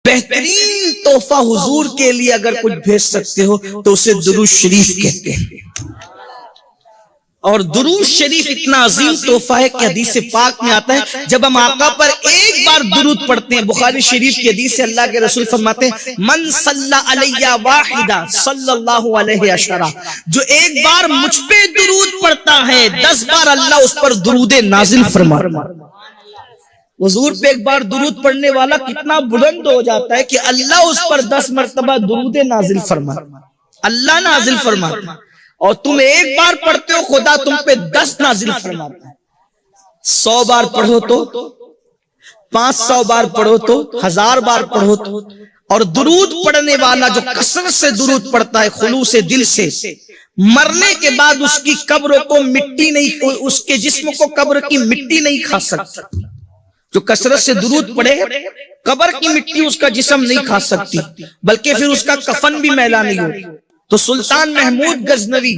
بہترین تحفہ حضور کے لیے اگر کچھ بھیج سکتے ہو تو اسے درود شریف کہتے ہیں. اور درود شریف اتنا عظیم تحفہ ہے کہ حدیث پاک میں آتا ہے جب ہم آقا پر ایک بار درود پڑھتے ہیں، بخاری شریف کی حدیث سے اللہ کے رسول فرماتے ہیں من صلی علیہ واحدہ صلی اللہ علیہ عشرہ، جو ایک بار مجھ پہ درود پڑھتا ہے 10 بار اللہ اس پر درود نازل فرماتا ہے. حضور پہ ایک بار درود پڑھنے والا کتنا بلند ہو جاتا ہے کہ اللہ اس پر 10 مرتبہ درود نازل فرماتا، اللہ نازل فرماتا. اور تم ایک بار پڑھتے ہو خدا تم پہ 10 نازل فرماتا ہے. 100 بار پڑھو تو 500 بار پڑھو تو 1000 بار پڑھو تو. اور درود پڑھنے والا جو کثرت سے درود پڑھتا ہے خلوص دل سے، مرنے کے بعد اس کی قبر کو مٹی نہیں، اس کے جسم کو قبر کی مٹی نہیں کھا سکتا. جو کثرت سے درود پڑھے قبر کی مٹی اس کا جسم نہیں کھا سکتی، بلکہ پھر اس کا کفن بھی میلا نہیں ہوتا. تو سلطان محمود غزنوی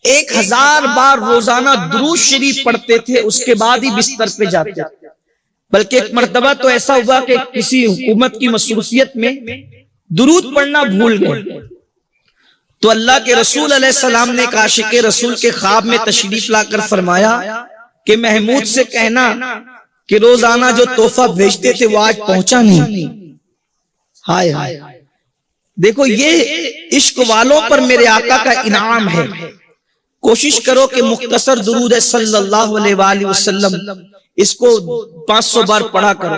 1000 بار روزانہ درود شریف پڑھتے تھے، اس کے بعد ہی بستر پہ جاتے تھے. بلکہ ایک مرتبہ تو ایسا ہوا کہ کسی حکومت کی مصروفیت میں درود پڑھنا بھول گئے، تو اللہ کے رسول علیہ السلام نے ایک عاشق رسول کے خواب میں تشریف لا کر فرمایا کہ محمود سے کہنا کہ روزانہ جو تحفہ بھیجتے تھے وہ آج پہنچا نہیں. ہائے ہائے، دیکھو یہ عشق والوں پر میرے آقا کا انعام ہے. کوشش کرو کہ مختصر درود صلی اللہ علیہ وآلہ وسلم اس کو 500 بار پڑھا کرو.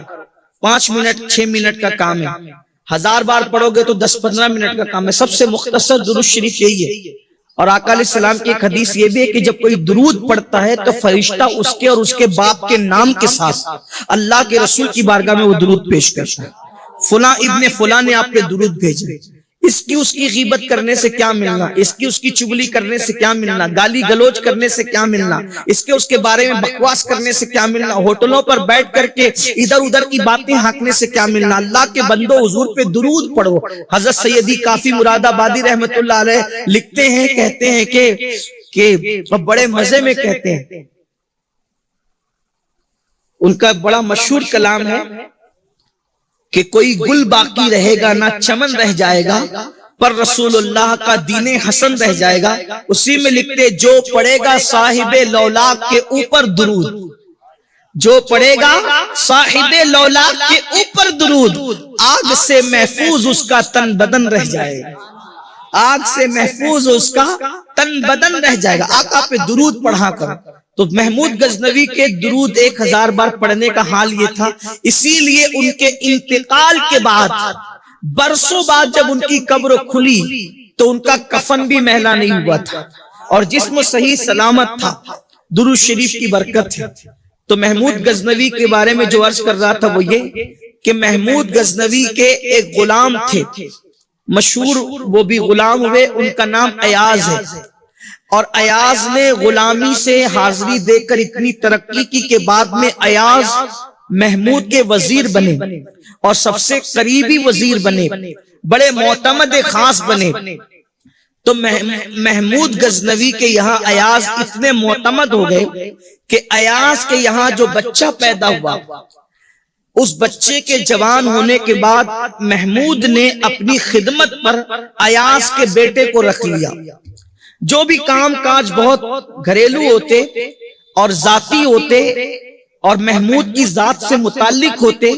5 منٹ 6 منٹ کا کام ہے. 1000 بار پڑھو گے تو 10-15 منٹ کا کام ہے. سب سے مختصر درود شریف یہی ہے. اور آقا علیہ السلام کی ایک حدیث یہ بھی ہے کہ جب کوئی درود پڑھتا ہے تو فرشتہ اس کے اور اس کے باپ کے نام کے ساتھ اللہ کے رسول کی بارگاہ میں وہ درود پیش کرتا ہے. فلاں ابن فلاں نے آپ پہ درود بھیجے. اس کی غیبت کرنے سے کیا ملنا، اس کی چگلی کرنے سے کیا ملنا، گالی گلوچ کرنے سے کیا ملنا، اس کے بارے میں بکواس کرنے سے کیا ملنا، ہوٹلوں پر بیٹھ کر کے ادھر ادھر کی باتیں ہانکنے سے کیا ملنا. اللہ کے بندو حضور پہ درود پڑھو. حضرت سیدی کافی مراد آبادی رحمت اللہ علیہ لکھتے ہیں، کہتے ہیں کہ بڑے مزے میں کہتے ہیں، ان کا بڑا مشہور کلام ہے کہ کوئی گل باقی رہے گا نہ چمن رہ جائے گا، پر رسول اللہ کا دین حسن رہ جائے گا. اسی میں لکھتے جو پڑھے گا صاحب لولاک کے اوپر درود، جو پڑھے گا صاحب لولاک کے اوپر درود، آگ سے محفوظ اس کا تن بدن رہ جائے گا. آگ سے محفوظ اس کا تن بدن رہ جائے گا. آقا پہ درود پڑھا کرو. تو محمود غزنوی کے درود 1000 بار پڑھنے کا حال یہ تھا. اسی لیے ان کے انتقال کے بعد برسوں بعد جب ان کی قبر کھلی تو ان کا کفن بھی میلا نہیں ہوا تھا اور جسم صحیح سلامت تھا. درود شریف کی برکت ہے. تو محمود غزنوی کے بارے میں جو عرض کر رہا تھا وہ یہ کہ محمود غزنوی کے ایک غلام تھے مشہور، وہ بھی غلام ہوئے، ان کا نام ایاز ہے. اور ایاز نے غلامی سے حاضری دے کر اتنی ترقی کی کہ بعد میں ایاز محمود کے وزیر بنے اور سب سے قریبی وزیر بنے، بڑے معتمد خاص بنے. تو محمود غزنوی کے یہاں ایاز اتنے معتمد ہو گئے کہ ایاز کے یہاں جو بچہ پیدا ہوا اس بچے کے جوان ہونے کے بعد محمود نے اپنی خدمت پر ایاز کے بیٹے کو رکھ لیا. جو بھی کام کاج بہت گھریلو ہوتے اور ذاتی ہوتے اور محمود کی ذات سے متعلق ہوتے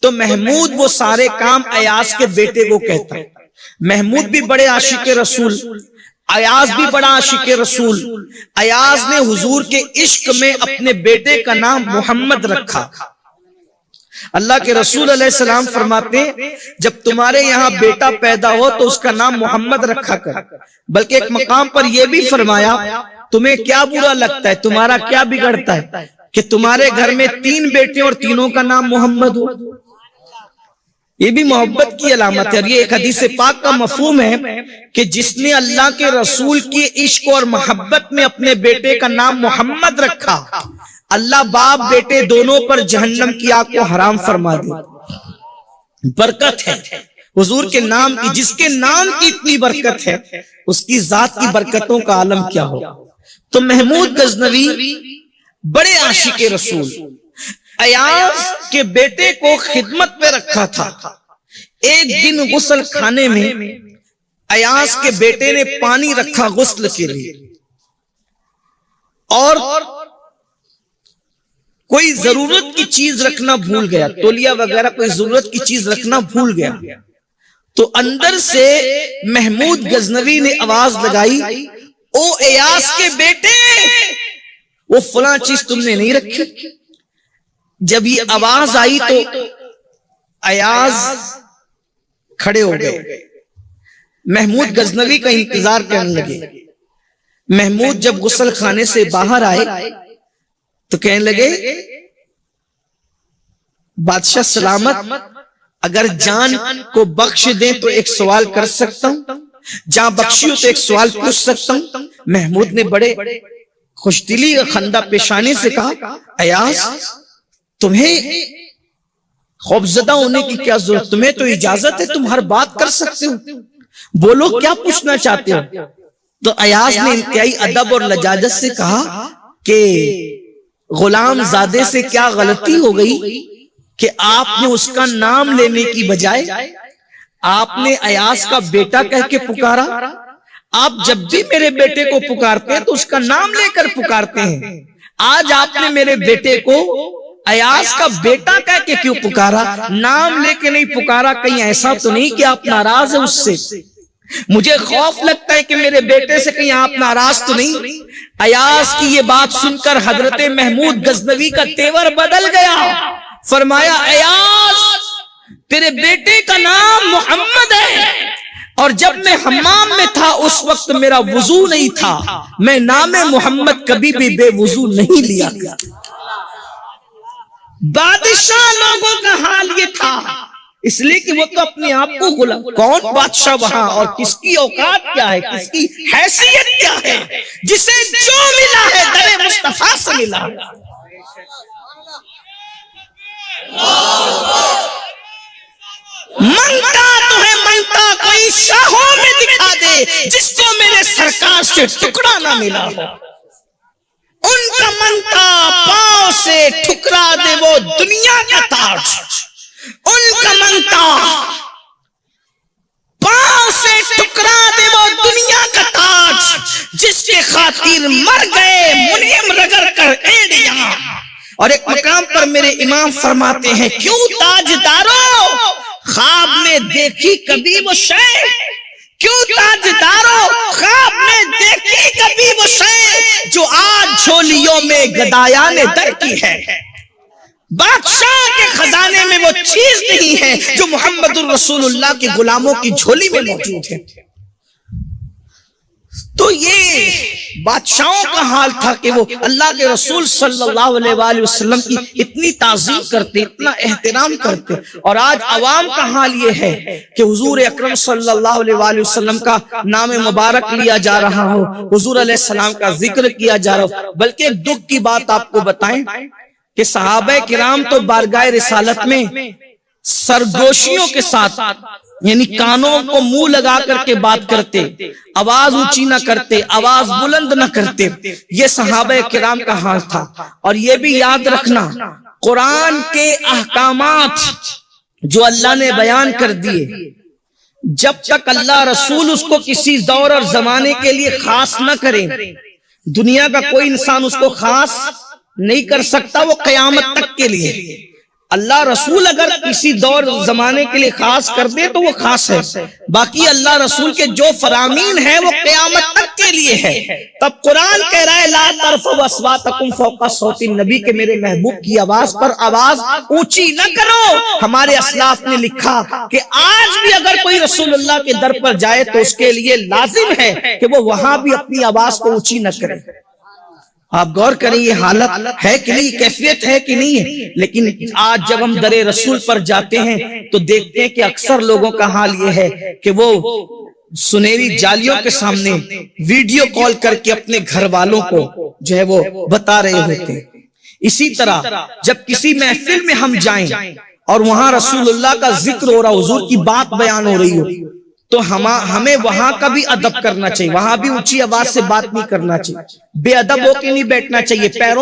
تو محمود وہ سارے کام ایاز کے بیٹے کو کہتا. محمود بھی بڑے عاشق رسول، ایاز بھی بڑا عاشق رسول. ایاز نے حضور کے عشق میں اپنے بیٹے کا نام محمد رکھا. اللہ کے رسول علیہ السلام فرماتے ہیں جب تمہارے یہاں بیٹا پیدا ہو تو اس کا نام محمد رکھا کر. بلکہ ایک مقام پر یہ بھی فرمایا تمہیں کیا برا لگتا ہے، تمہارا کیا بگڑتا ہے کہ تمہارے گھر میں 3 بیٹے اور تینوں کا نام محمد ہو. یہ بھی محبت کی علامت ہے. اور یہ ایک حدیث پاک کا مفہوم ہے کہ جس نے اللہ کے رسول کی عشق اور محبت میں اپنے بیٹے کا نام محمد رکھا، اللہ باپ بیٹے دونوں پر جہنم کی آگ کو حرام فرما دے. برکت ہے حضور کے نام کی. جس کے نام کی اتنی برکت ہے اس کی ذات کی برکتوں کا عالم کیا ہو. تو محمود غزنوی بڑے عاشق رسول، ایاز کے بیٹے کو خدمت پہ رکھا تھا ایک دن غسل خانے میں ایاس کے بیٹے نے پانی رکھا غسل کے لیے، اور کوئی ضرورت کی چیز رکھنا بھول گیا، تولیہ وغیرہ کوئی ضرورت کی چیز رکھنا بھول گیا، تو اندر سے محمود غزنوی نے آواز لگائی، او ایاس کے بیٹے، وہ فلاں چیز تم نے نہیں رکھی۔ جب یہ آواز آئی تو ایاز کھڑے ہو گئے، محمود غزنوی کا انتظار کرنے لگے۔ محمود جب غسل خانے سے باہر آئے تو کہنے لگے، بادشاہ سلامت، اگر جان کو بخش دیں تو ایک سوال کر سکتا ہوں، جہاں بخشی ہو تو ایک سوال پوچھ سکتا ہوں؟ محمود نے بڑے خوش دلی خندہ پیشانی سے کہا، ایاز تمہیں خوفزدہ ہونے کی کیا ضرورت، تمہیں تو اجازت ہے، تم ہر بات کر سکتے ہو، بولو کیا پوچھنا چاہتے ہو؟ تو ایاز نے انتہائی ادب اور لجاجت سے کہا کہ غلام زادے سے کیا غلطی ہو گئی کہ آپ نے اس کا نام لینے کی بجائے آپ نے ایاز کا بیٹا کہہ کے پکارا؟ آپ جب بھی میرے بیٹے کو پکارتے ہیں تو اس کا نام لے کر پکارتے ہیں، آج آپ نے میرے بیٹے کو ایاز کا بیٹا کہہ کے کیوں پکارا، نام لے کے نہیں پکارا؟ کہیں ایسا تو نہیں کہ آپ ناراض ہیں اس سے؟ مجھے خوف لگتا ہے کہ میرے بیٹے سے کہیں آپ ناراض تو نہیں۔ ایاز کی یہ بات سن کر حضرت محمود غزنوی کا تیور بدل گیا، فرمایا، ایاز تیرے بیٹے کا نام محمد ہے، اور جب میں حمام میں تھا اس وقت میرا وضو نہیں تھا، میں نام محمد کبھی بھی بے وضو نہیں لیا کرتا۔ بادشاہ لوگوں کا حال یہ تھا، اس لیے کہ وہ تو اپنے آپ کو غلام، کون بادشاہ وہاں، اور کس کی اوقات کیا ہے، کس کی حیثیت کیا ہے، جسے جو ملا ہے در مصطفیٰ سے ملا۔ منگتا تو ہے منگتا کوئی شاہوں میں دکھا دے، جس کو میرے سرکار سے ٹکڑا نہ ملا ہو، ان کا منگتا پاؤں سے ٹھکرا دے وہ دنیا کا تاج، ان کا منگتا پاؤں سے ٹکرا دے وہ دنیا کا تاج، جس کے خاطر مر گئے منعم رگڑ کر ایڑیاں۔ اور ایک مقام پر میرے امام فرماتے ہیں، کیوں تاجدارو خواب میں دیکھی کبھی وہ شے، کیوں تاجدارو خواب میں دیکھی کبھی وہ شے، جو آج جھولیوں میں گدایان در کی ہے۔ بادشاہ کے خزانے میں وہ چیز نہیں ہے جو محمد الرسول اللہ کے غلاموں کی جھولی میں موجود ہے۔ تو یہ بادشاہوں کا حال تھا کہ وہ اللہ کے رسول صلی اللہ علیہ وآلہ وسلم کی اتنی تعظیم کرتے، اتنا احترام کرتے، اور آج عوام کا حال یہ ہے کہ حضور اکرم صلی اللہ علیہ وآلہ وسلم کا نام مبارک لیا جا رہا ہو، حضور علیہ السلام کا ذکر کیا جا رہا ہو۔ بلکہ ایک دکھ کی بات آپ کو بتائیں کہ صحابہ کرام تو بارگاہ رسالت میں سرگوشیوں کے ساتھ، یعنی کانوں کو منہ لگا کر کے بات کرتے، آواز اونچی نہ کرتے، آواز بلند نہ کرتے، یہ صحابہ کرام کا حال تھا۔ اور یہ بھی یاد رکھنا، قرآن کے احکامات جو اللہ نے بیان کر دیے، جب تک اللہ رسول اس کو کسی دور اور زمانے کے لیے خاص نہ کرے، دنیا کا کوئی انسان اس کو خاص نہیں کر سکتا، وہ قیامت تک کے لیے۔ اللہ رسول اگر کسی دور زمانے کے لیے خاص کر دے تو وہ خاص ہے، باقی اللہ رسول کے جو فرامین ہیں وہ قیامت تک کے لیے ہے۔ تب قرآن کہہ رہا ہے، لا ترفعوا اصواتکم فوق صوت النبی، کہ میرے محبوب کی آواز پر آواز اونچی نہ کرو۔ ہمارے اسلاف نے لکھا کہ آج بھی اگر کوئی رسول اللہ کے در پر جائے تو اس کے لیے لازم ہے کہ وہ وہاں بھی اپنی آواز کو اونچی نہ کرے۔ آپ غور کریں، یہ حالت ہے کہ نہیں، کیفیت ہے کہ نہیں ہے؟ لیکن آج جب ہم در رسول پر جاتے ہیں تو دیکھتے ہیں کہ اکثر لوگوں کا حال یہ ہے کہ وہ سنہری جالیوں کے سامنے ویڈیو کال کر کے اپنے گھر والوں کو جو ہے وہ بتا رہے ہوتے ہیں۔ اسی طرح جب کسی محفل میں ہم جائیں اور وہاں رسول اللہ کا ذکر ہو رہا، حضور کی بات بیان ہو رہی ہو، تو ہمیں وہاں کا بھی ادب کرنا چاہیے، وہاں بھی اونچی آواز سے بات نہیں کرنا چاہیے، بے ادب ہو کے نہیں بیٹھنا چاہیے، پیروں